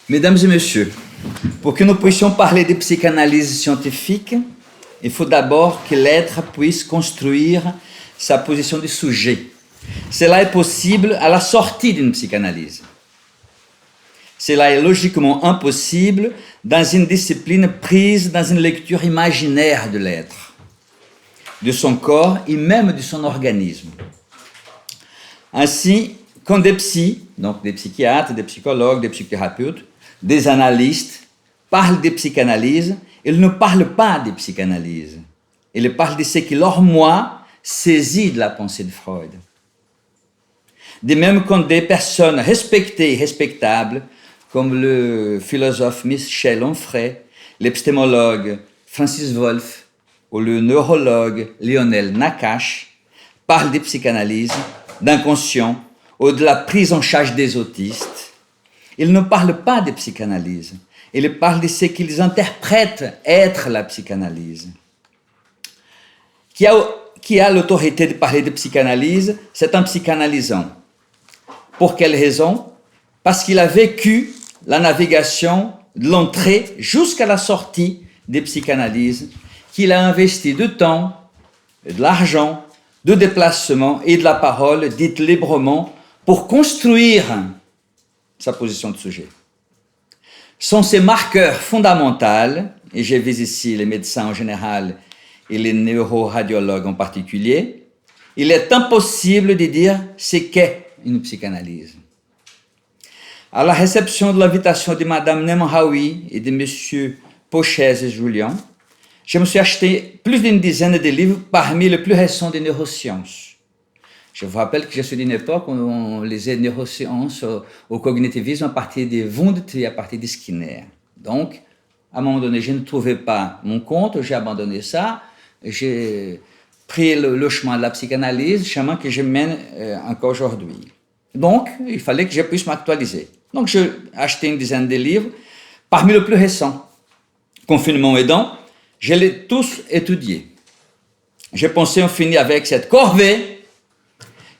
Mesdames et messieurs, pour que nous puissions parler de psychanalyse scientifique, il faut d'abord que l'être puisse construire sa position de sujet. Cela est possible à la sortie d'une psychanalyse. Cela est logiquement impossible dans une discipline prise dans une lecture imaginaire de l'être, de son corps et même de son organisme. Ainsi, quand des psys, donc des psychiatres, des psychologues, des psychothérapeutes, des analystes parlent de psychanalyse, ils ne parlent pas de psychanalyse. Ils parlent de ce que leur moi saisit de la pensée de Freud. De même quand des personnes respectées et respectables, comme le philosophe Michel Onfray, l'épistémologue Francis Wolff ou le neurologue Lionel Nakache, parlent de psychanalyse, d'inconscient ou de la prise en charge des autistes. Ils ne parlent pas de psychanalyse, ils parlent de ce qu'ils interprètent être la psychanalyse. Qui a l'autorité de parler de psychanalyse, c'est un psychanalysant. Pour quelle raison? Parce qu'il a vécu la navigation de l'entrée jusqu'à la sortie des psychanalyses, qu'il a investi de temps, de l'argent, de déplacement et de la parole dite librement pour construire sa position de sujet. Sont ces marqueurs fondamentaux, et je vise ici les médecins en général et les neuroradiologues en particulier, il est impossible de dire ce qu'est une psychanalyse. À la réception de l'invitation de Madame Nemraoui et de Monsieur Pochez et Julien, je me suis acheté plus d'une dizaine de livres parmi les plus récents des neurosciences. Je vous rappelle que je suis d'une époque où on lisait neurosciences au cognitivisme à partir de Wundt et à partir de Skinner. Donc, à un moment donné, je ne trouvais pas mon compte, j'ai abandonné ça, j'ai pris le chemin de la psychanalyse, chemin que je mène encore aujourd'hui. Donc, il fallait que je puisse m'actualiser. Donc, j'ai acheté une dizaine de livres, parmi les plus récents. Confinement aidant, je les tous étudiés. J'ai pensé en finir avec cette corvée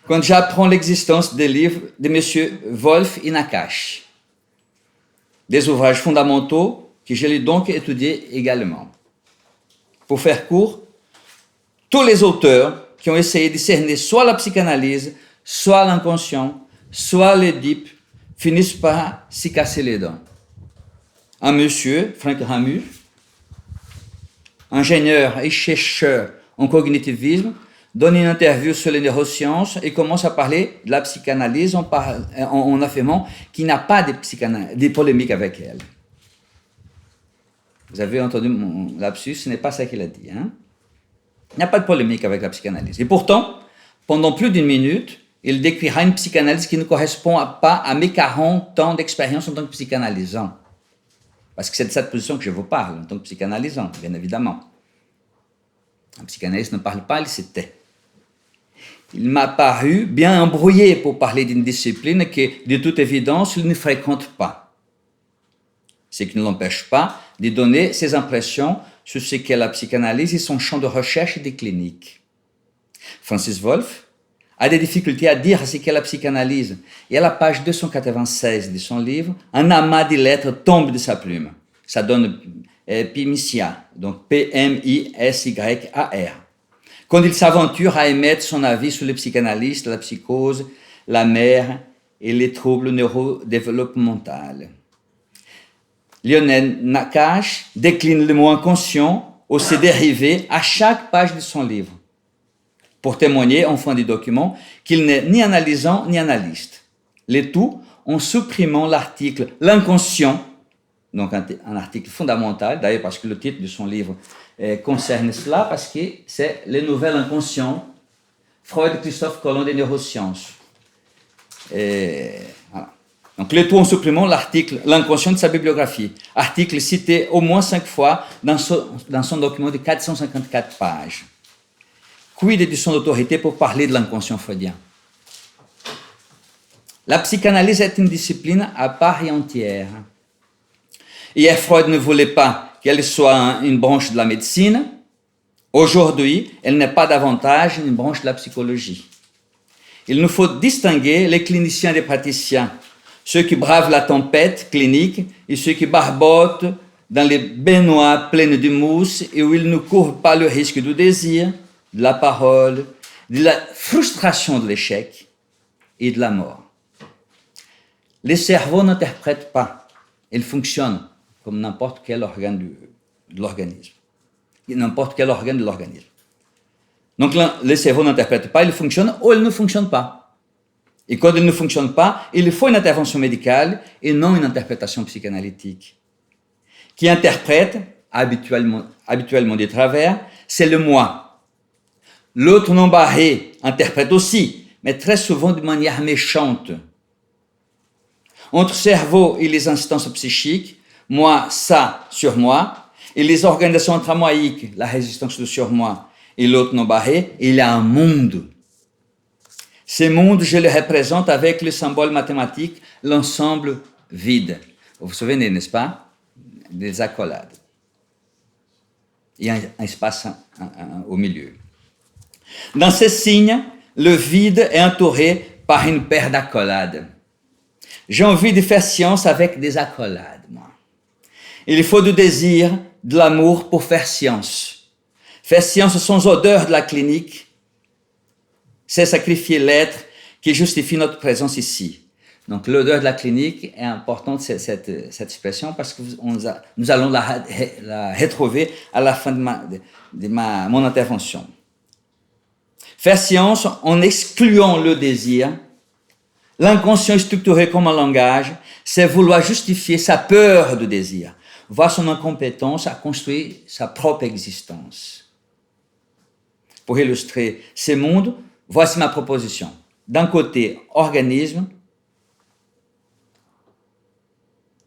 quand j'apprends l'existence des livres de M. Wolff et Nakache. Des ouvrages fondamentaux que je l'ai donc étudiés également. Pour faire court, tous les auteurs qui ont essayé de cerner soit la psychanalyse, soit l'inconscient, soit l'Édipe, finissent par s'y casser les dents. Un monsieur, Frank Ramu, ingénieur et chercheur en cognitivisme, donne une interview sur les neurosciences et commence à parler de la psychanalyse en affirmant qu'il n'a pas de polémique avec elle. Vous avez entendu mon lapsus, ce n'est pas ça qu'il a dit. Hein? Il n'y a pas de polémique avec la psychanalyse. Et pourtant, pendant plus d'une minute, il décrira une psychanalyse qui ne correspond pas à mes 40 ans d'expérience en tant que psychanalysant. Parce que c'est de cette position que je vous parle, en tant que psychanalysant, bien évidemment. Un psychanalyste ne parle pas, il se tait. Il m'a paru bien embrouillé pour parler d'une discipline que, de toute évidence, il ne fréquente pas. Ce qui ne l'empêche pas de donner ses impressions sur ce qu'est la psychanalyse et son champ de recherche des cliniques. Francis Wolff a des difficultés à dire ce qu'est la psychanalyse. Et à la page 296 de son livre, un amas de lettres tombe de sa plume. Ça donne Pmisya, donc P-M-I-S-Y-A-R. Quand il s'aventure à émettre son avis sur les psychanalystes, la psychose, la mère et les troubles neurodéveloppementaux. Lionel Nakache décline le mot inconscient ou ses dérivés à chaque page de son livre, pour témoigner en fin du document qu'il n'est ni analysant ni analyste. Le tout en supprimant l'article « L'inconscient », donc un article fondamental, d'ailleurs parce que le titre de son livre concerne cela, parce que c'est « Les nouvelles inconscients », Freud, Christophe Colomb des neurosciences. Voilà. Donc le tout en supprimant l'article « L'inconscient » de sa bibliographie, article cité au moins 5 fois dans son document de 454 pages. Quid de son autorité pour parler de l'inconscient freudien? La psychanalyse est une discipline à part et entière. Hier, Freud ne voulait pas qu'elle soit une branche de la médecine. Aujourd'hui, elle n'est pas davantage une branche de la psychologie. Il nous faut distinguer les cliniciens des praticiens. ceux qui bravent la tempête clinique et ceux qui barbotent dans les baignoires pleines de mousse et où ils ne courent pas le risque du désir, de la parole, de la frustration de l'échec et de la mort. Les cerveaux n'interprètent pas, ils fonctionnent comme n'importe quel organe de l'organisme. N'importe quel organe de l'organisme. Donc les cerveaux n'interprètent pas, ils fonctionnent ou ils ne fonctionnent pas. Et quand ils ne fonctionnent pas, il faut une intervention médicale et non une interprétation psychanalytique. Qui interprète, habituellement de travers, c'est le moi. L'autre non barré interprète aussi, mais très souvent de manière méchante. Entre cerveau et les instances psychiques, moi, ça, sur moi, et les organisations intramoïques, la résistance du surmoi et l'autre non barré, il y a un monde. Ce monde, je le représente avec le symbole mathématique, l'ensemble vide. Vous vous souvenez, n'est-ce pas, des accolades. Il y a un espace au milieu. Dans ces signes, le vide est entouré par une paire d'accolades. J'ai envie de faire science avec des accolades, moi. Il faut du désir, de l'amour pour faire science. Faire science sans odeur de la clinique, c'est sacrifier l'être qui justifie notre présence ici. Donc l'odeur de la clinique est importante, cette expression, parce que nous allons la retrouver à la fin de mon intervention. Faire science en excluant le désir, l'inconscient structuré comme un langage, c'est vouloir justifier sa peur de désir, voir son incompétence à construire sa propre existence. Pour illustrer ces mondes, voici ma proposition. D'un côté, organisme,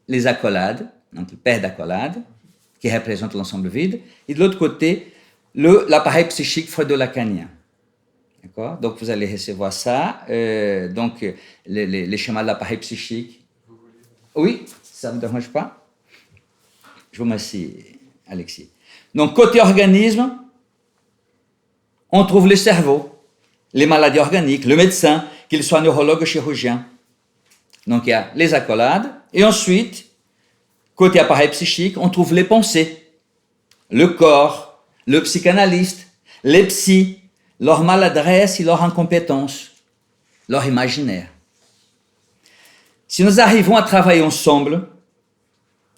les accolades, donc le paire d'accolades, qui représente l'ensemble vide, et de l'autre côté, l'appareil psychique freudo-lacanien. D'accord? Donc vous allez recevoir ça, donc les schémas de l'appareil psychique. Oui, ça ne me dérange pas. Je vous remercie, Alexis. Donc côté organisme, on trouve le cerveau, les maladies organiques, le médecin, qu'il soit neurologue ou chirurgien. Donc il y a les accolades, et ensuite, côté appareil psychique, on trouve les pensées, le corps, le psychanalyste, les psys, leur maladresse et leur incompétence, leur imaginaire. Si nous arrivons à travailler ensemble,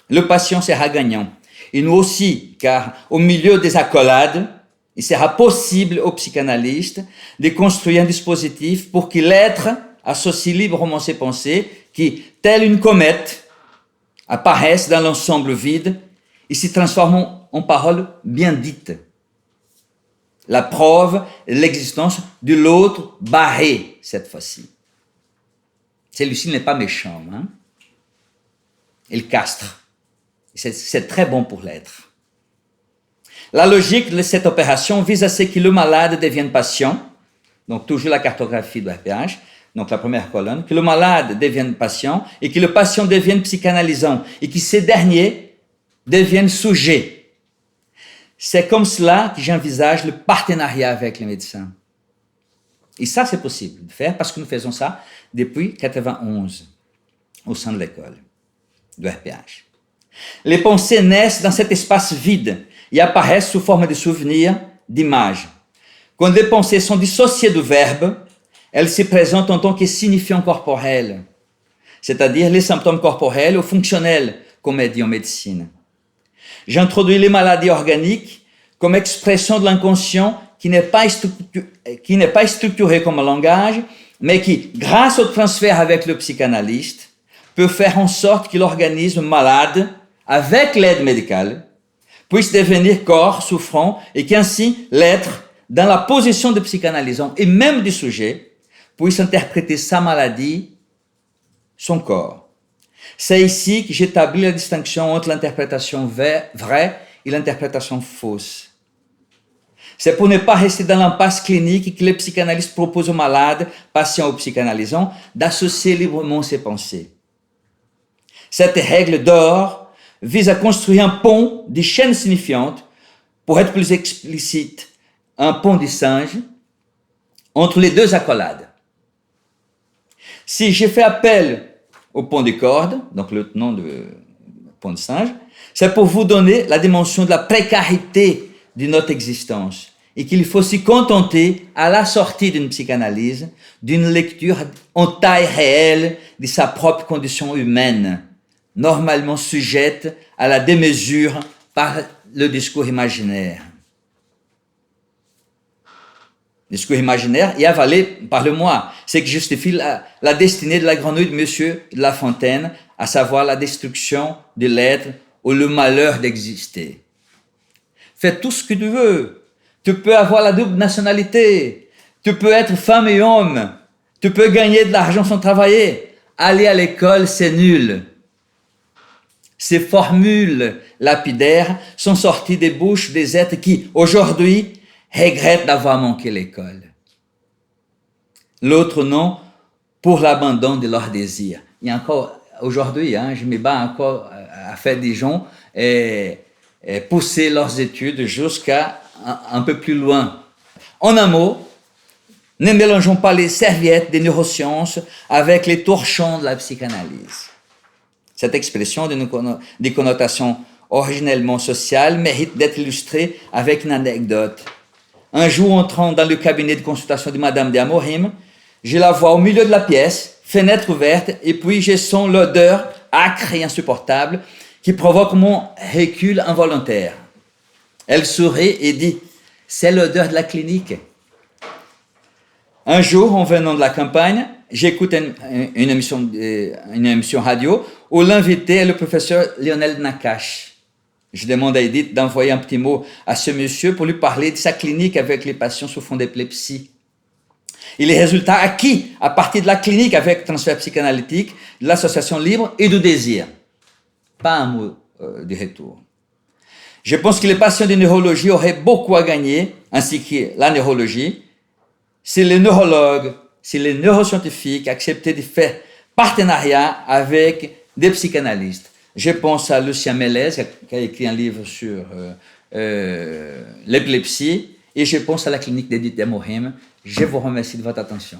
le patient sera gagnant. Et nous aussi, car au milieu des accolades, il sera possible au psychanalyste de construire un dispositif pour que l'être associe librement ses pensées qui, telle une comète, apparaissent dans l'ensemble vide et se transforment en paroles bien dites. La preuve est l'existence de l'autre barré, cette fois-ci. Celui-ci n'est pas méchant. Hein? Il castre. C'est très bon pour l'être. La logique de cette opération vise à ce que le malade devienne patient, donc toujours la cartographie de RPH, donc la première colonne, que le malade devienne patient et que le patient devienne psychanalysant et que ces derniers deviennent sujets. C'est comme cela que j'envisage le partenariat avec les médecins. Et ça, c'est possible de faire parce que nous faisons ça depuis 1991 au sein de l'école de RPH. Les pensées naissent dans cet espace vide et apparaissent sous forme de souvenirs, d'images. Quand les pensées sont dissociées du verbe, elles se présentent en tant que signifiants corporels, c'est-à-dire les symptômes corporels ou fonctionnels, comme est dit en médecine. J'introduis les maladies organiques comme expression de l'inconscient qui n'est pas structuré comme un langage, mais qui, grâce au transfert avec le psychanalyste, peut faire en sorte que l'organisme malade, avec l'aide médicale, puisse devenir corps souffrant et qu'ainsi l'être, dans la position de psychanalysant et même du sujet, puisse interpréter sa maladie, son corps. C'est ici que j'établis la distinction entre l'interprétation vraie et l'interprétation fausse. C'est pour ne pas rester dans l'impasse clinique que les psychanalystes proposent aux malades, patients ou psychanalysants, d'associer librement ses pensées. Cette règle d'or vise à construire un pont de chaînes signifiantes, pour être plus explicite, un pont de singe, entre les deux accolades. Si j'ai fait appel au pont des cordes, donc le nom de pont de singe, c'est pour vous donner la dimension de la précarité de notre existence et qu'il faut s'y contenter à la sortie d'une psychanalyse, d'une lecture en taille réelle de sa propre condition humaine, normalement sujette à la démesure par le discours imaginaire. Discours imaginaire et avalé par le moi, ce qui justifie la destinée de la grenouille de Monsieur de La Fontaine, à savoir la destruction de l'être ou le malheur d'exister. Fais tout ce que tu veux. Tu peux avoir la double nationalité. Tu peux être femme et homme. Tu peux gagner de l'argent sans travailler. Aller à l'école, c'est nul. Ces formules lapidaires sont sorties des bouches des êtres qui, aujourd'hui, regrettent d'avoir manqué l'école. L'autre nom, pour l'abandon de leurs désirs. Il y a encore, aujourd'hui, je me bats encore à faire des gens et pousser leurs études jusqu'à un peu plus loin. En un mot, ne mélangeons pas les serviettes des neurosciences avec les torchons de la psychanalyse. Cette expression des connotations originellement sociales mérite d'être illustrée avec une anecdote. Un jour, entrant dans le cabinet de consultation de Madame de Amorim, je la vois au milieu de la pièce, fenêtre ouverte, et puis je sens l'odeur âcre et insupportable qui provoque mon recul involontaire. Elle sourit et dit « C'est l'odeur de la clinique ». Un jour, en venant de la campagne, j'écoute une émission radio où l'invité est le professeur Lionel Nakache. Je demande à Edith d'envoyer un petit mot à ce monsieur pour lui parler de sa clinique avec les patients souffrant d'épilepsie. Et les résultats acquis à partir de la clinique avec transfert psychanalytique, de l'association libre et du désir. Pas un mot de retour. Je pense que les patients de neurologie auraient beaucoup à gagner, ainsi que la neurologie, si les neurologues, si les neuroscientifiques acceptaient de faire partenariat avec des psychanalystes. Je pense à Lucien Mélez, qui a écrit un livre sur l'épilepsie, et je pense à la clinique d'Edith Amorim. Je vous remercie de votre attention.